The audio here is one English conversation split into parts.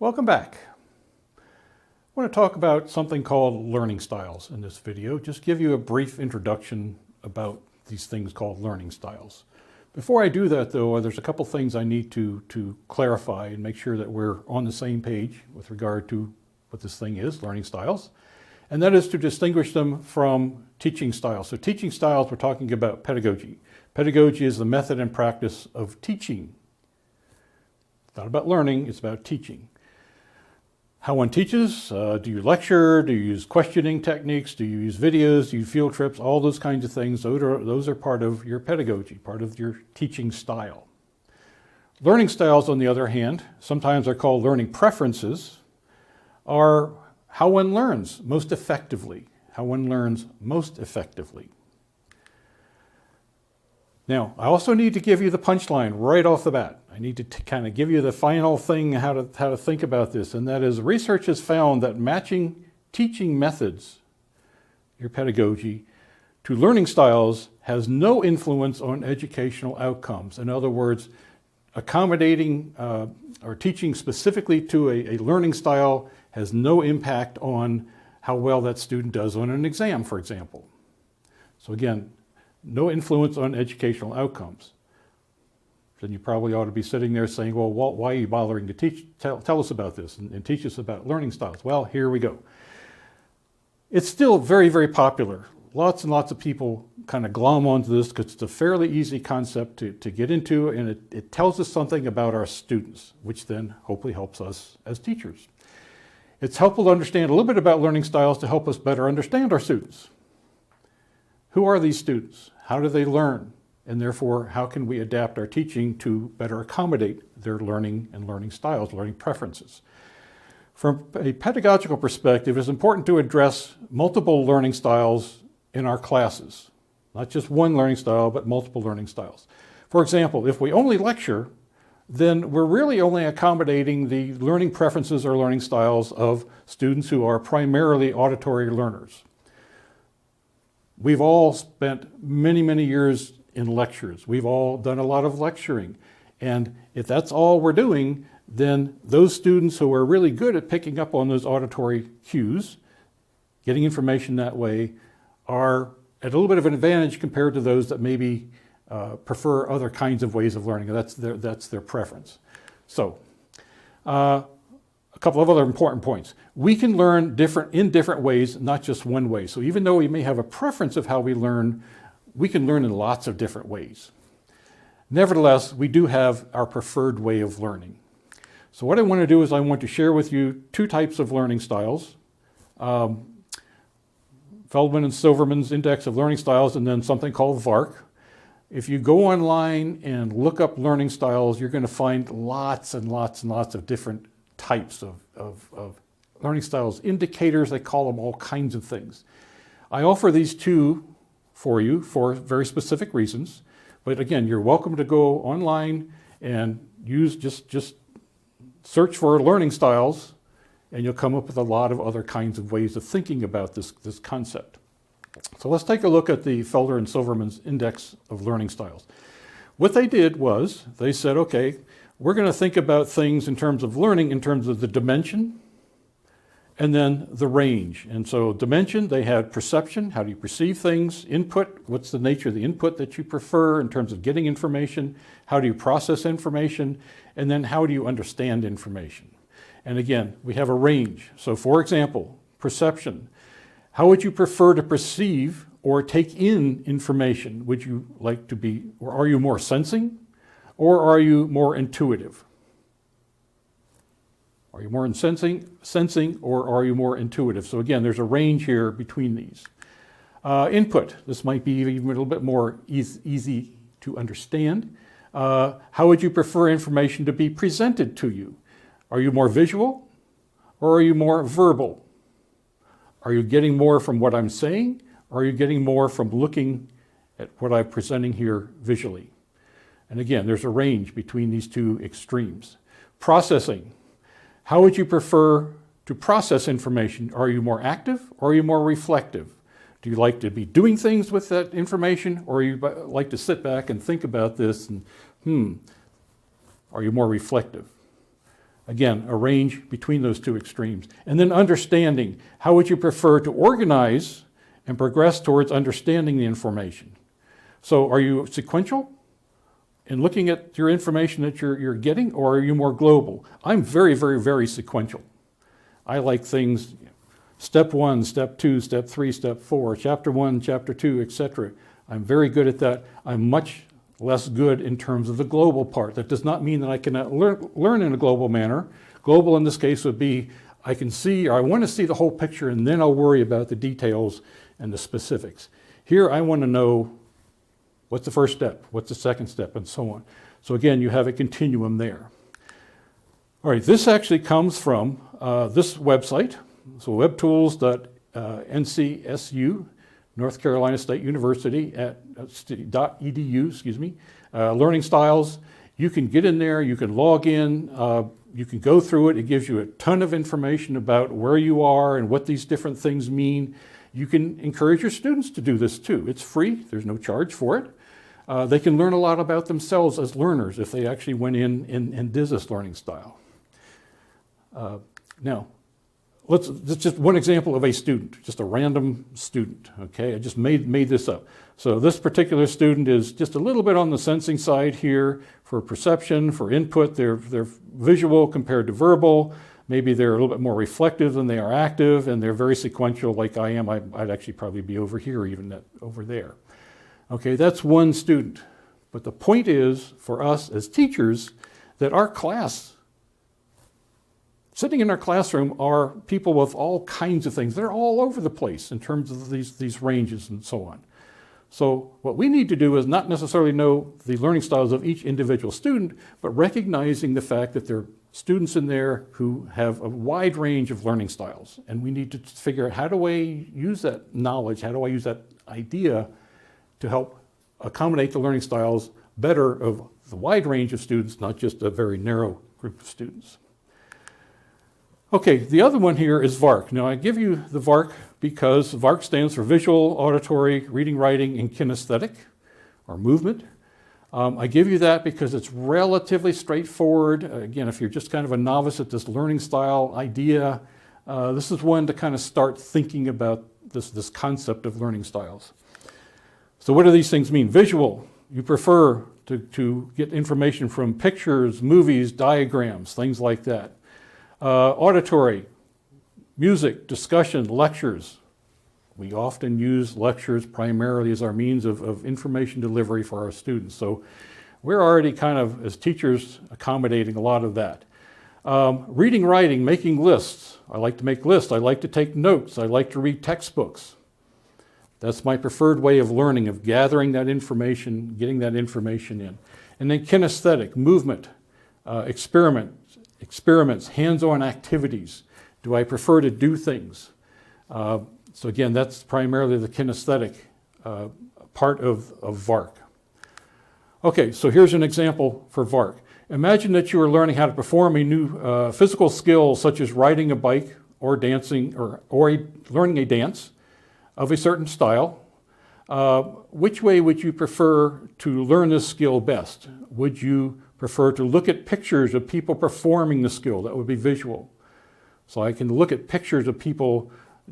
Welcome back. I want to talk about something called learning styles in this video. Just give you a brief introduction about these things called learning styles. Before I do that though, there's a couple things I need to clarify and make sure that we're on the same page with regard to what this thing is, learning styles. And that is to distinguish them from teaching styles. So teaching styles, we're talking about pedagogy. Pedagogy is the method and practice of teaching. It's not about learning, it's about teaching. How one teaches, do you lecture, do you use questioning techniques, do you use videos, do you use field trips, all those kinds of things, those are part of your pedagogy, part of your teaching style. Learning styles, on the other hand, sometimes they're called learning preferences, are how one learns most effectively, how one learns most effectively. Now, I also need to give you the punchline right off the bat. I need to kind of give you the final thing, how to think about this, and that is research has found that matching teaching methods, your pedagogy, to learning styles has no influence on educational outcomes. In other words, accommodating or teaching specifically to a learning style has no impact on how well that student does on an exam, for example. So again, no influence on educational outcomes. Then you probably ought to be sitting there saying, well, why are you bothering to teach? Tell us about this and teach us about learning styles. Well, here we go. It's still very, very popular. Lots and lots of people kind of glom onto this because it's a fairly easy concept to get into, and it tells us something about our students, which then hopefully helps us as teachers. It's helpful to understand a little bit about learning styles to help us better understand our students. Who are these students? How do they learn? And therefore, how can we adapt our teaching to better accommodate their learning and learning styles, learning preferences? From a pedagogical perspective, it's important to address multiple learning styles in our classes. Not just one learning style, but multiple learning styles. For example, if we only lecture, then we're really only accommodating the learning preferences or learning styles of students who are primarily auditory learners. We've all spent many, many years in lectures. We've all done a lot of lecturing. And if that's all we're doing, then those students who are really good at picking up on those auditory cues, getting information that way, are at a little bit of an advantage compared to those that maybe prefer other kinds of ways of learning. That's their preference. So, a couple of other important points. We can learn in different ways, not just one way. So even though we may have a preference of how we learn, we can learn in lots of different ways. Nevertheless, we do have our preferred way of learning. So what I want to do is I want to share with you two types of learning styles. Feldman and Silverman's Index of Learning Styles, and then something called VARK. If you go online and look up learning styles, you're going to find lots and lots and lots of different types of learning styles, indicators, they call them all kinds of things. I offer these two for you for very specific reasons, but again, you're welcome to go online and use just search for learning styles, and you'll come up with a lot of other kinds of ways of thinking about this concept. So let's take a look at the Felder and Silverman's Index of Learning Styles. What they did was they said, okay, we're going to think about things in terms of learning, in terms of the dimension, and then the range. And so dimension, they had perception, how do you perceive things, input, what's the nature of the input that you prefer in terms of getting information, how do you process information, and then how do you understand information. And again, we have a range. So for example, perception, how would you prefer to perceive or take in information? Would you like to be, or are you more sensing, or are you more intuitive? Are you more sensing, or are you more intuitive? So again, there's a range here between these. Input, this might be even a little bit more easy to understand. How would you prefer information to be presented to you? Are you more visual, or are you more verbal? Are you getting more from what I'm saying, or are you getting more from looking at what I'm presenting here visually? And again, there's a range between these two extremes. Processing. How would you prefer to process information? Are you more active or are you more reflective? Do you like to be doing things with that information, or you like to sit back and think about this and, are you more reflective? Again, a range between those two extremes. And then understanding. How would you prefer to organize and progress towards understanding the information? So are you sequential in looking at your information that you're getting, or are you more global? I'm very, very, very sequential. I like things step 1, step 2, step 3, step 4, chapter 1, chapter 2, etc. I'm very good at that. I'm much less good in terms of the global part. That does not mean that I cannot learn in a global manner. Global in this case would be I can see, or I want to see the whole picture, and then I'll worry about the details and the specifics. Here I want to know what's the first step, what's the second step, and so on. So again, you have a continuum there. All right, this actually comes from this website, so webtools.ncsu, North Carolina State University .edu, learning styles. You can get in there, you can log in, you can go through it. It gives you a ton of information about where you are and what these different things mean. You can encourage your students to do this too. It's free, there's no charge for it. They can learn a lot about themselves as learners if they actually went in and did this learning style. Now, that's just one example of a student, just a random student, okay? I just made this up. So this particular student is just a little bit on the sensing side here for perception, for input. They're visual compared to verbal. Maybe they're a little bit more reflective than they are active, and they're very sequential like I am. I'd actually probably be over here, even over there. Okay, that's one student. But the point is, for us as teachers, that our class, sitting in our classroom, are people with all kinds of things. They're all over the place in terms of these ranges and so on. So what we need to do is not necessarily know the learning styles of each individual student, but recognizing the fact that there are students in there who have a wide range of learning styles. And we need to figure out, how do I use that knowledge, how do I use that idea to help accommodate the learning styles better of the wide range of students, not just a very narrow group of students. Okay, the other one here is VARK. Now I give you the VARK because VARK stands for visual, auditory, reading, writing, and kinesthetic, or movement. I give you that because it's relatively straightforward. Again, if you're just kind of a novice at this learning style idea, this is one to kind of start thinking about this concept of learning styles. So what do these things mean? Visual, you prefer to get information from pictures, movies, diagrams, things like that. Auditory, music, discussion, lectures. We often use lectures primarily as our means of information delivery for our students. So we're already kind of, as teachers, accommodating a lot of that. Reading, writing, making lists. I like to make lists. I like to take notes. I like to read textbooks. That's my preferred way of learning, of gathering that information, getting that information in. And then kinesthetic, movement, experiments, hands-on activities. Do I prefer to do things? So again, that's primarily the kinesthetic part of VARK. Okay, so here's an example for VARK. Imagine that you are learning how to perform a new physical skill, such as riding a bike or dancing, or learning a dance of a certain style. Which way would you prefer to learn this skill best? Would you prefer to look at pictures of people performing the skill? That would be visual. So I can look at pictures of people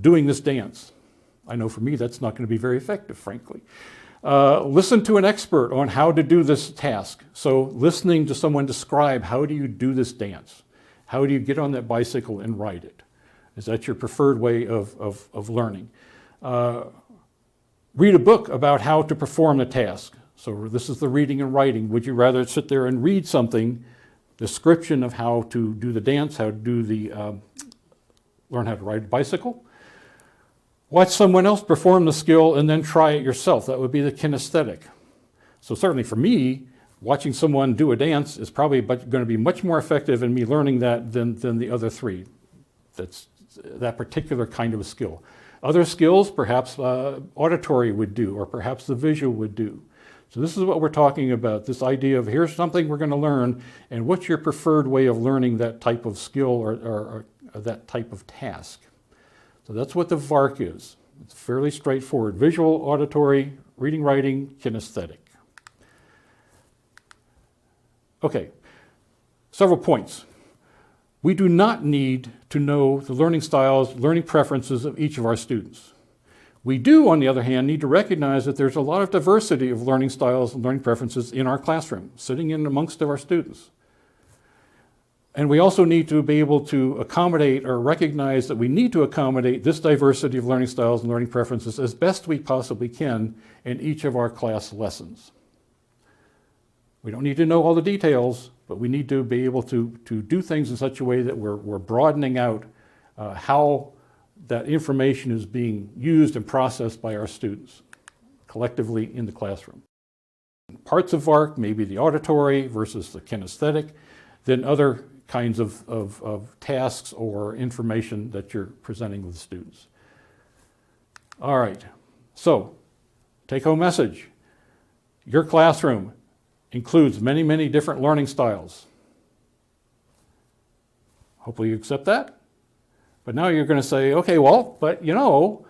doing this dance. I know for me that's not going to be very effective, frankly. Listen to an expert on how to do this task. So listening to someone describe, how do you do this dance? How do you get on that bicycle and ride it? Is that your preferred way of learning? Read a book about how to perform the task. So this is the reading and writing. Would you rather sit there and read something, description of how to do the dance, how to do the, learn how to ride a bicycle? Watch someone else perform the skill and then try it yourself. That would be the kinesthetic. So certainly for me, watching someone do a dance is probably going to be much more effective in me learning that than the other three. That's that particular kind of a skill. Other skills, perhaps auditory would do, or perhaps the visual would do. So this is what we're talking about, this idea of here's something we're going to learn, and what's your preferred way of learning that type of skill or that type of task. So that's what the VARK is. It's fairly straightforward. Visual, auditory, reading, writing, kinesthetic. Okay, several points. We do not need to know the learning styles, learning preferences of each of our students. We do, on the other hand, need to recognize that there's a lot of diversity of learning styles and learning preferences in our classroom, sitting in amongst of our students. And we also need to be able to accommodate or recognize that we need to accommodate this diversity of learning styles and learning preferences as best we possibly can in each of our class lessons. We don't need to know all the details, but we need to be able to do things in such a way that we're broadening out how that information is being used and processed by our students collectively in the classroom. Parts of VARK may be the auditory versus the kinesthetic, then other kinds of tasks or information that you're presenting with students. All right, so take-home message. Your classroom includes many, many different learning styles. Hopefully you accept that. But now you're going to say, okay, well, but you know,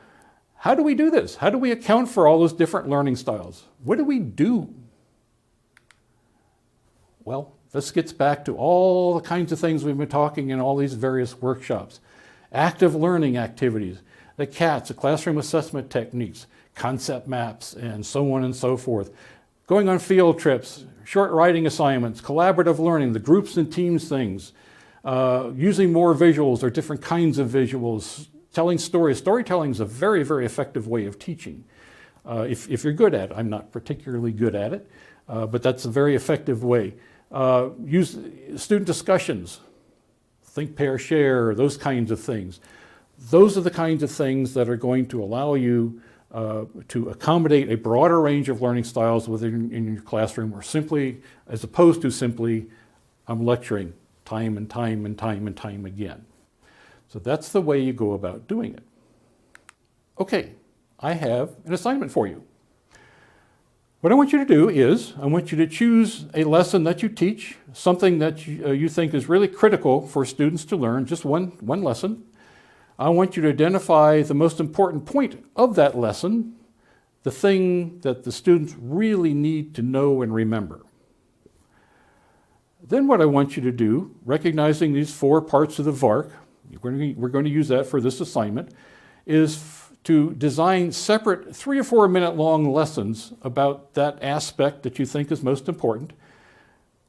how do we do this? How do we account for all those different learning styles? What do we do? Well, this gets back to all the kinds of things we've been talking in all these various workshops. Active learning activities, the CATs, the classroom assessment techniques, concept maps, and so on and so forth. Going on field trips, short writing assignments, collaborative learning, the groups and teams things, using more visuals or different kinds of visuals, telling stories. Storytelling is a very, very effective way of teaching. If you're good at it. I'm not particularly good at it, but that's a very effective way. Use student discussions, think, pair, share, those kinds of things. Those are the kinds of things that are going to allow you to accommodate a broader range of learning styles within your classroom, or simply, as opposed to simply, I'm lecturing time and time and time and time again. So that's the way you go about doing it. Okay, I have an assignment for you. What I want you to do is, I want you to choose a lesson that you teach, something that you think is really critical for students to learn, just one lesson. I want you to identify the most important point of that lesson, the thing that the students really need to know and remember. Then what I want you to do, recognizing these 4 parts of the VARK, we're going to use that for this assignment, is to design separate 3 or 4 minute long lessons about that aspect that you think is most important.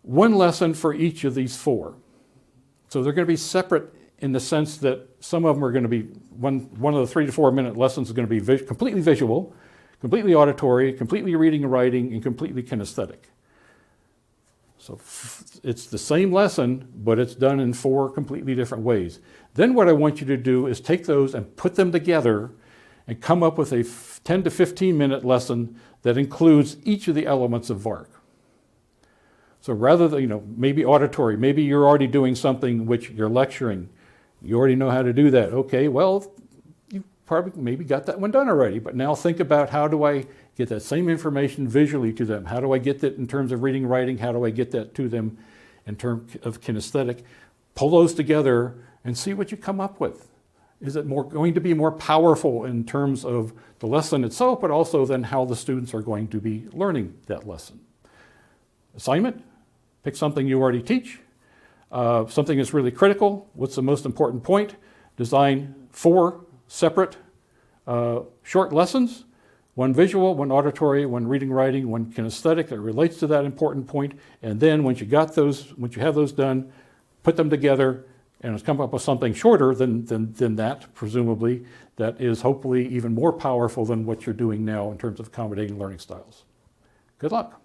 One lesson for each of these 4. So they're going to be separate in the sense that some of them are going to be, one of the 3 to 4 minute lessons is going to be completely visual, completely auditory, completely reading and writing, and completely kinesthetic. So it's the same lesson, but it's done in 4 completely different ways. Then what I want you to do is take those and put them together and come up with a 10 to 15 minute lesson that includes each of the elements of VARK. So rather than, maybe auditory, maybe you're already doing something which you're lecturing. You already know how to do that. Okay, well, you probably maybe got that one done already, but now think about, how do I get that same information visually to them? How do I get that in terms of reading, writing? How do I get that to them in terms of kinesthetic? Pull those together and see what you come up with. Is it going to be more powerful in terms of the lesson itself, but also then how the students are going to be learning that lesson? Assignment, pick something you already teach, something that's really critical. What's the most important point? Design 4 separate short lessons, 1 visual, 1 auditory, 1 reading, writing, 1 kinesthetic that relates to that important point. And then once you have those done, put them together and come up with something shorter than that, presumably, that is hopefully even more powerful than what you're doing now in terms of accommodating learning styles. Good luck.